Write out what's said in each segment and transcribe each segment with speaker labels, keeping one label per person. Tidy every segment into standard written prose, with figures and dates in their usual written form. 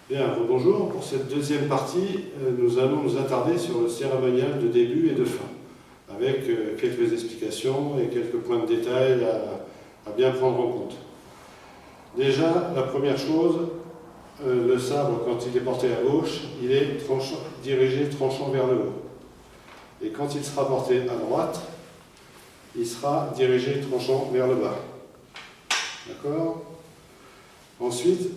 Speaker 1: Bien, bonjour. Pour cette deuxième partie, nous allons nous attarder sur le cérémonial de début et de fin, avec quelques explications et quelques points de détail à bien prendre en compte. Déjà, la première chose, le sabre, quand il est porté à gauche, il est dirigé tranchant vers le haut. Et quand il sera porté à droite, il sera dirigé tranchant vers le bas. D'accord? Ensuite,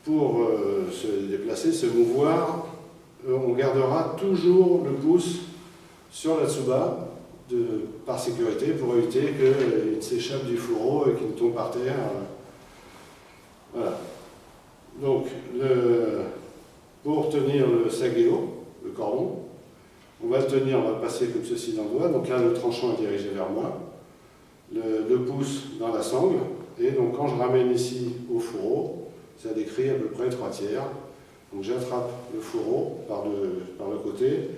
Speaker 1: pour se déplacer, se mouvoir, on gardera toujours le pouce sur la tsuba par sécurité pour éviter qu'il s'échappe du fourreau et qu'il tombe par terre. Voilà. Donc, pour tenir le sageo, le cordon, on va le tenir, on va le passer comme ceci dans le doigt. Donc là, le tranchant est dirigé vers moi, le pouce dans la sangle, et donc quand je ramène ici au fourreau, ça décrit à peu près 3/3. Donc j'attrape le fourreau par le côté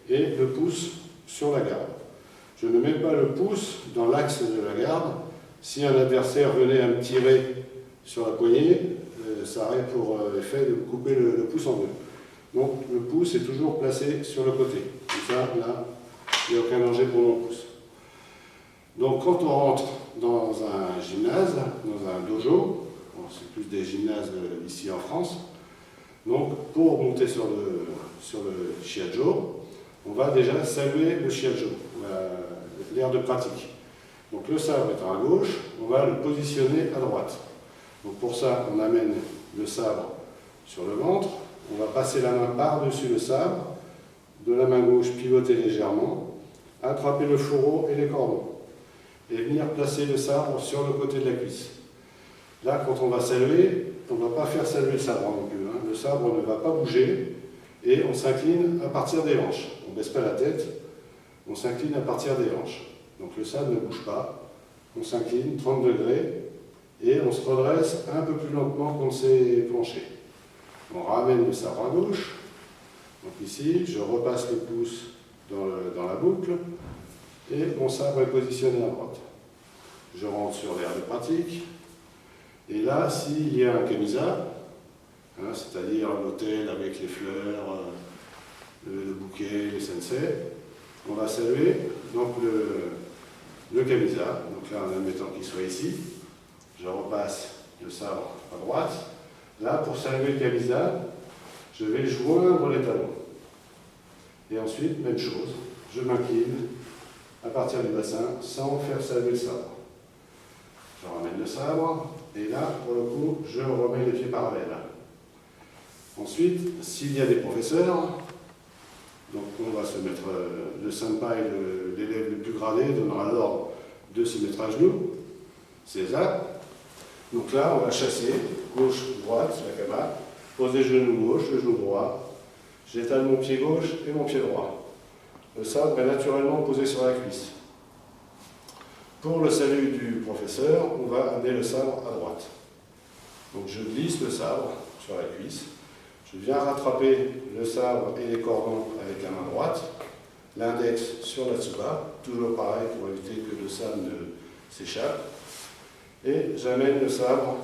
Speaker 1: et le pouce sur la garde. Je ne mets pas le pouce dans l'axe de la garde. Si un adversaire venait à me tirer sur la poignée, ça aurait pour effet de couper le pouce en deux. Donc le pouce est toujours placé sur le côté. Comme ça, là, il n'y a aucun danger pour mon pouce. Donc quand on rentre dans un gymnase, dans un dojo, c'est plus des gymnases ici en France, donc pour monter sur le shiajo, on va déjà saluer le shiajo, l'aire de pratique. Donc le sabre étant à gauche, on va le positionner à droite. Donc pour ça, on amène le sabre sur le ventre, on va passer la main par-dessus le sabre, de la main gauche pivoter légèrement, attraper le fourreau et les cordons, et venir placer le sabre sur le côté de la cuisse. Là, quand on va saluer, on ne va pas faire saluer le sabre non plus. Hein. Le sabre ne va pas bouger et on s'incline à partir des hanches. On ne baisse pas la tête, on s'incline à partir des hanches. Donc le sabre ne bouge pas, on s'incline 30 degrés et on se redresse un peu plus lentement qu'on s'est penché. On ramène le sabre à gauche. Donc ici, je repasse le pouce dans la boucle et mon sabre est positionné à droite. Je rentre sur l'aire de pratique. Et là, s'il y a un kamisa, hein, c'est-à-dire l'hôtel avec les fleurs, le bouquet, les sensei, on va saluer donc le kamisa. Donc là, en admettant qu'il soit ici, je repasse le sabre à droite. Là, pour saluer le kamisa, je vais joindre les talons. Et ensuite, même chose, je m'incline à partir du bassin sans faire saluer le sabre. Je ramène le sabre. Et là, pour le coup, je remets les pieds parallèles. Ensuite, s'il y a des professeurs, donc on va se mettre, le senpai, l'élève le plus gradé, donnera l'ordre de se mettre à genoux. C'est ça. Donc là, on va chasser, gauche, droite, la kama, poser le genou gauche, le genou droit. J'étale mon pied gauche et mon pied droit. Le sabre est naturellement posé sur la cuisse. Pour le salut du professeur, on va amener le sabre à droite. Donc je glisse le sabre sur la cuisse, je viens rattraper le sabre et les cordons avec la main droite, l'index sur la tsuba, toujours pareil pour éviter que le sabre ne s'échappe, et j'amène le sabre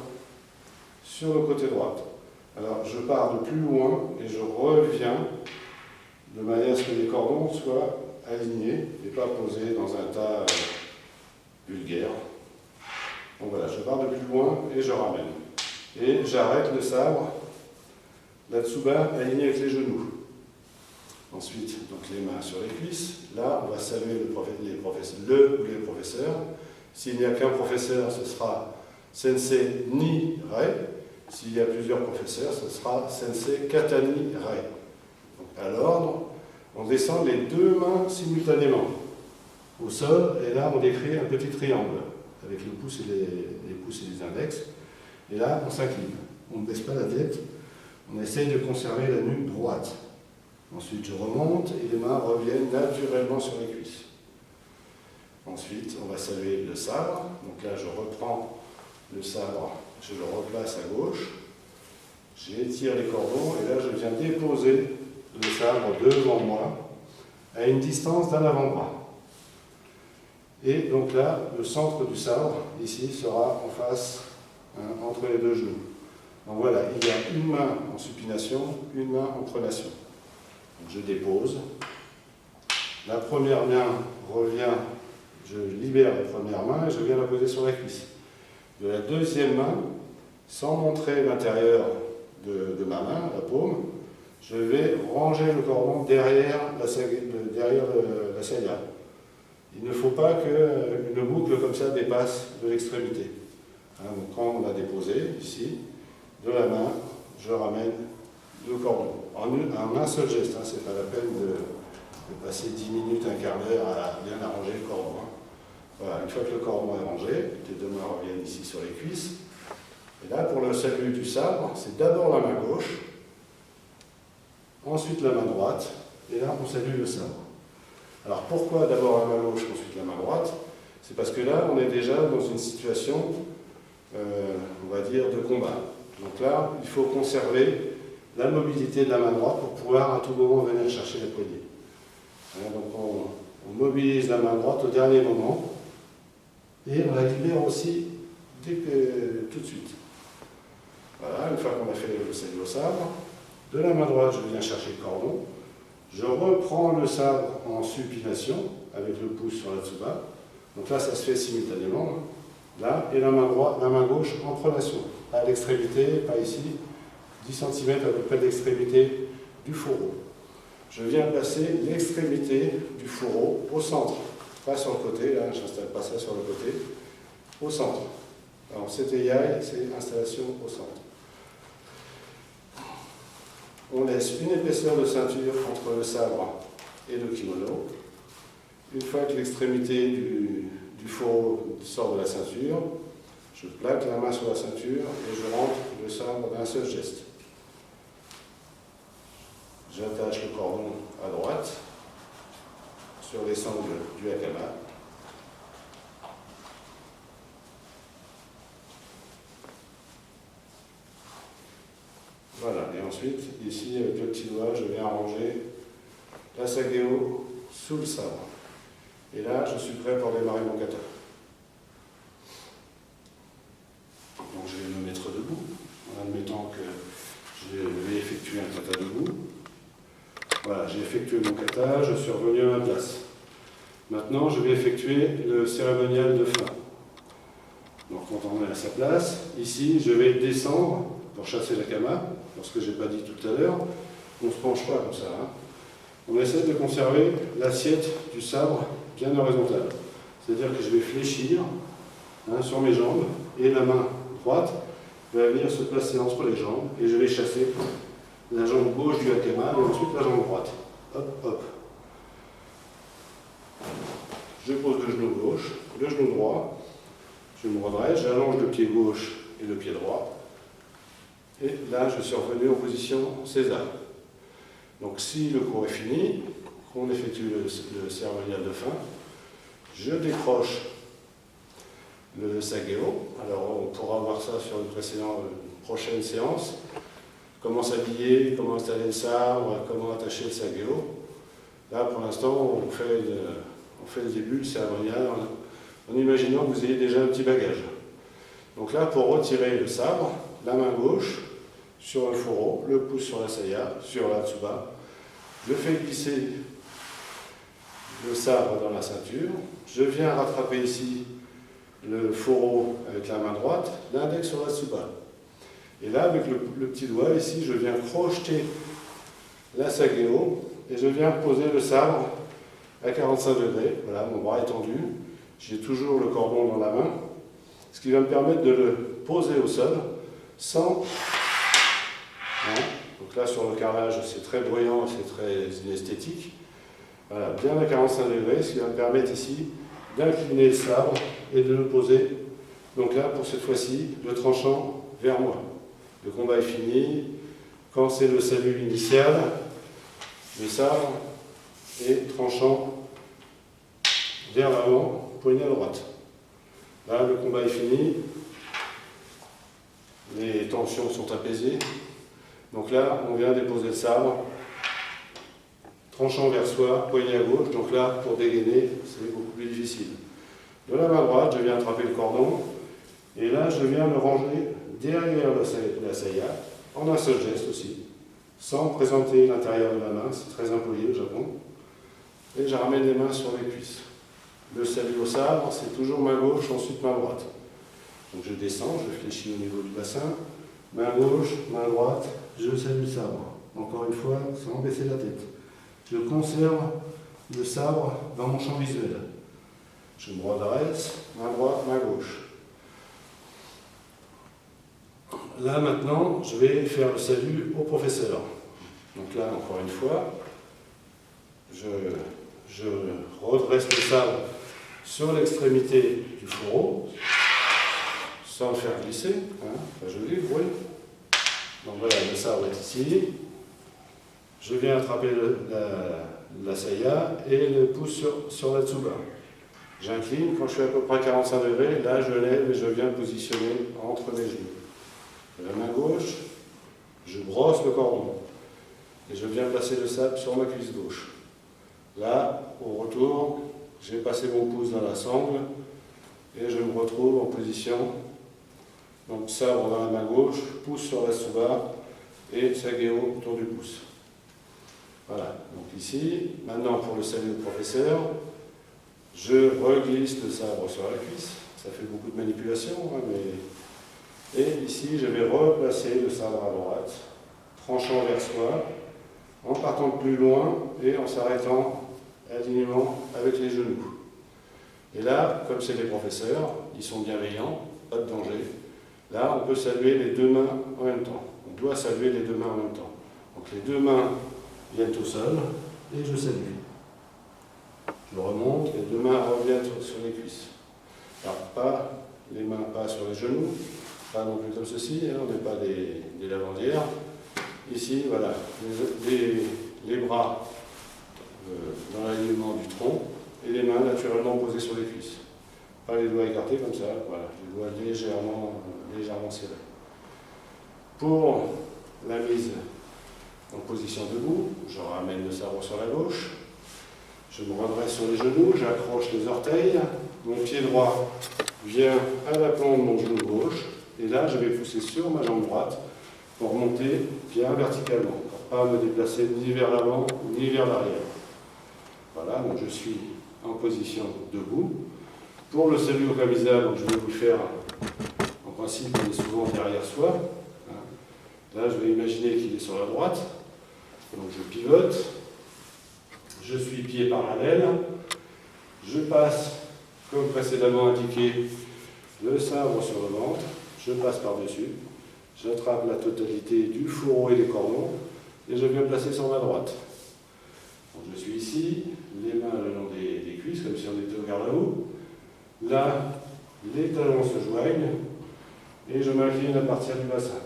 Speaker 1: sur le côté droit. Alors je pars de plus loin et je reviens de manière à ce que les cordons soient alignés et pas posés dans un tas vulgaire. Donc voilà, je pars de plus loin et je ramène. Et j'arrête le sabre, la tsuba alignée avec les genoux. Ensuite, donc les mains sur les cuisses. Là, on va saluer le ou les professeurs. S'il n'y a qu'un professeur, ce sera sensei ni rei. S'il y a plusieurs professeurs, ce sera sensei kata ni rei. Donc à l'ordre, on descend les deux mains simultanément au sol, et là on décrit un petit triangle avec le pouce et les pouces et les index, et là on s'incline, on ne baisse pas la tête, on essaye de conserver la nuque droite. Ensuite je remonte et les mains reviennent naturellement sur les cuisses. Ensuite on va saluer le sabre, donc là je reprends le sabre, je le replace à gauche, j'étire les cordons et là je viens déposer le sabre devant moi à une distance d'un avant-bras. Et donc là, le centre du sabre, ici, sera en face, hein, entre les deux genoux. Donc voilà, il y a une main en supination, une main en pronation. Donc je dépose. La première main revient, je libère la première main et je viens la poser sur la cuisse. De la deuxième main, sans montrer l'intérieur de ma main, la paume, je vais ranger le cordon derrière la saya. Il ne faut pas qu'une boucle comme ça dépasse de l'extrémité. Hein, donc quand on l'a déposé, ici, de la main, je ramène le cordon. En un seul geste, hein, c'est pas la peine de passer 10 minutes, un quart d'heure à bien arranger le cordon. Hein. Voilà, une fois que le cordon est rangé, les deux mains reviennent ici sur les cuisses. Et là, pour le salut du sabre, c'est d'abord la main gauche, ensuite la main droite, et là, on salue le sabre. Alors, pourquoi d'abord la main gauche, ensuite la main droite? C'est parce que là, on est déjà dans une situation, on va dire, de combat. Donc là, il faut conserver la mobilité de la main droite pour pouvoir à tout moment venir chercher la poignée. Donc, on mobilise la main droite au dernier moment, et on la libère aussi tout de suite. Voilà, une fois qu'on a fait le salut au sabre, de la main droite, je viens chercher le cordon. Je reprends le sabre en supination, avec le pouce sur la tsuba. Donc là, ça se fait simultanément. Là, et la main gauche en pronation. Pas à l'extrémité, pas ici. 10 cm à peu près de l'extrémité du fourreau. Je viens placer l'extrémité du fourreau au centre. Pas sur le côté, là, je n'installe pas ça sur le côté. Au centre. Alors, c'est yai, c'est installation au centre. On laisse une épaisseur de ceinture entre le sabre et le kimono. Une fois que l'extrémité du fourreau sort de la ceinture, je plaque la main sur la ceinture et je rentre le sabre d'un seul geste. J'attache le cordon à droite sur les sangles du hakama. Voilà, et ensuite, ici, avec le petit doigt, je viens ranger la sageo sous le sabre. Et là, je suis prêt pour démarrer mon kata. Donc je vais me mettre debout, en admettant que je vais effectuer un kata debout. Voilà, j'ai effectué mon kata, je suis revenu à ma place. Maintenant, je vais effectuer le cérémonial de fin. Donc quand on est à sa place, ici, je vais descendre pour chasser la kama. Ce que je n'ai pas dit tout à l'heure, on ne se penche pas comme ça. Hein. On essaie de conserver l'assiette du sabre bien horizontale. C'est-à-dire que je vais fléchir sur mes jambes et la main droite va venir se placer entre les jambes et je vais chasser la jambe gauche du hakama et ensuite la jambe droite. Hop, hop. Je pose le genou gauche, le genou droit, je me redresse, j'allonge le pied gauche et le pied droit. Et là, je suis revenu en position César. Donc, si le cours est fini, qu'on effectue le cérémonial de fin, je décroche le sageo. Alors, on pourra voir ça sur une prochaine séance. Comment s'habiller, comment installer le sabre, comment attacher le sageo. Là, pour l'instant, on fait le début, le cérémonial, en imaginant que vous ayez déjà un petit bagage. Donc là, pour retirer le sabre, la main gauche sur le fourreau, le pouce sur la saya, sur la tsuba. Je fais glisser le sabre dans la ceinture. Je viens rattraper ici le fourreau avec la main droite, l'index sur la tsuba. Et là, avec le petit doigt, ici, je viens crocheter la sageo et je viens poser le sabre à 45 degrés. Voilà, mon bras est tendu. J'ai toujours le cordon dans la main, ce qui va me permettre de le poser au sol sans... Donc là, sur le carrelage, c'est très bruyant, c'est très inesthétique. Voilà, bien à 45 degrés, ce qui va me permettre ici d'incliner le sabre et de le poser. Donc là, pour cette fois-ci, le tranchant vers moi. Le combat est fini. Quand c'est le salut initial, le sabre est tranchant vers l'avant, poignée à droite. Là, le combat est fini. Les tensions sont apaisées. Donc là, on vient déposer le sabre, tranchant vers soi, poignée à gauche. Donc là, pour dégainer, c'est beaucoup plus difficile. De la main droite, je viens attraper le cordon, et là, je viens le ranger derrière la saya, en un seul geste aussi, sans présenter l'intérieur de la main, c'est très impoli au Japon. Et je ramène les mains sur les cuisses. Le salut au sabre, c'est toujours main gauche, ensuite main droite. Donc je descends, je fléchis au niveau du bassin, main gauche, main droite, je salue le sabre. Encore une fois, sans baisser la tête. Je conserve le sabre dans mon champ visuel. Je me redresse, main droite, main gauche. Là maintenant, je vais faire le salut au professeur. Donc là, encore une fois, je redresse le sabre sur l'extrémité du fourreau, sans le faire glisser, pas joli, oui. Donc voilà, le sabre est ici. Je viens attraper la saya et le pouce sur la tsuba. J'incline, quand je suis à peu près 45 degrés, là je lève et je viens positionner entre mes genoux. La main gauche, je brosse le cordon et je viens placer le sabre sur ma cuisse gauche. Là, au retour, j'ai passé mon pouce dans la sangle et je me retrouve en position. Donc sabre dans la main gauche, pouce sur la tsuba et sageo autour du pouce. Voilà, donc ici, maintenant pour le salut au professeur, je reglisse le sabre sur la cuisse. Ça fait beaucoup de manipulation, mais... Et ici, je vais replacer le sabre à droite, tranchant vers soi, en partant plus loin et en s'arrêtant alignement avec les genoux. Et là, comme c'est les professeurs, ils sont bienveillants, pas de danger. Là, on peut saluer les deux mains en même temps. On doit saluer les deux mains en même temps. Donc les deux mains viennent au sol et je salue. Je remonte, les deux mains reviennent sur les cuisses. Alors pas les mains pas sur les genoux, pas non plus comme ceci, on n'est pas des lavandières. Ici, voilà, les bras dans l'alignement du tronc et les mains naturellement posées sur les cuisses. Pas les doigts écartés comme ça, voilà, les doigts légèrement serrés. Pour la mise en position debout, je ramène le sabre sur la gauche, je me redresse sur les genoux, j'accroche les orteils, mon pied droit vient à l'aplomb de mon genou gauche, et là je vais pousser sur ma jambe droite pour monter bien verticalement, pour ne pas me déplacer ni vers l'avant ni vers l'arrière. Voilà, donc je suis en position debout. Pour le salut au kamisa, donc je vais vous le faire, en principe il est souvent derrière soi. Là je vais imaginer qu'il est sur la droite, donc je pivote, je suis pied parallèle, je passe, comme précédemment indiqué, le sabre sur le ventre, je passe par-dessus, j'attrape la totalité du fourreau et des cordons, et je viens placer sur ma droite. Donc je suis ici, les mains le long des cuisses, comme si on était au garde-à-vous. Là, les talons se joignent, et je m'incline à partir du bassin.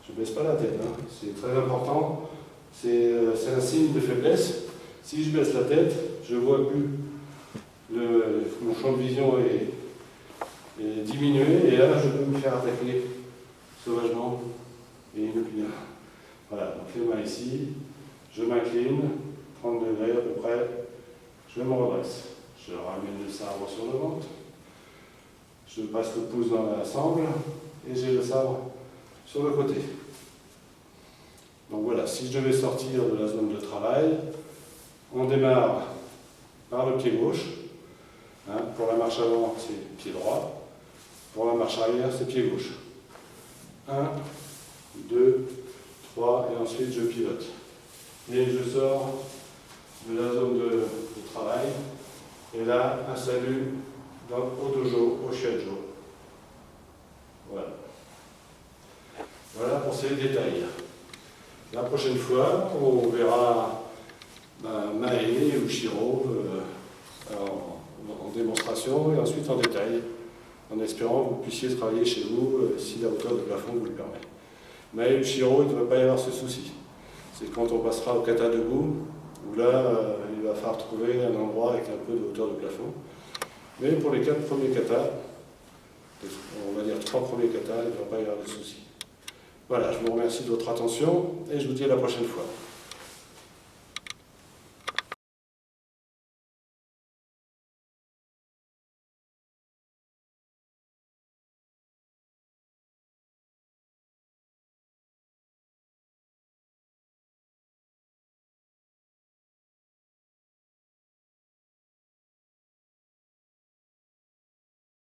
Speaker 1: Je ne baisse pas la tête, c'est très important, c'est un signe de faiblesse. Si je baisse la tête, je ne vois plus, mon champ de vision est diminué, et là je peux me faire attaquer sauvagement et inopinément. Voilà, donc les mains ici, je m'incline, 30 degrés à peu près, je me redresse. Je ramène le sabre sur le ventre, je passe le pouce dans la sangle, et j'ai le sabre sur le côté. Donc voilà, si je devais sortir de la zone de travail, on démarre par le pied gauche. Pour la marche avant, c'est pied droit. Pour la marche arrière, c'est pied gauche. 1, 2, 3, et ensuite je pivote. Et je sors de la zone de travail. Et là, un salut au dojo, au shiajo. Voilà. Voilà pour ces détails. La prochaine fois, on verra Mae ou Shiro en démonstration et ensuite en détail, en espérant que vous puissiez travailler chez vous si la hauteur de plafond vous le permet. Mae ou Shiro, il ne devrait pas y avoir ce souci. C'est quand on passera au kata debout, où là, il va falloir trouver un endroit avec un peu de hauteur de plafond. Mais pour les 4 premiers katas, on va dire 3 premiers katas, il ne devrait pas y avoir de souci. Voilà, je vous remercie de votre attention et je vous dis à la prochaine fois.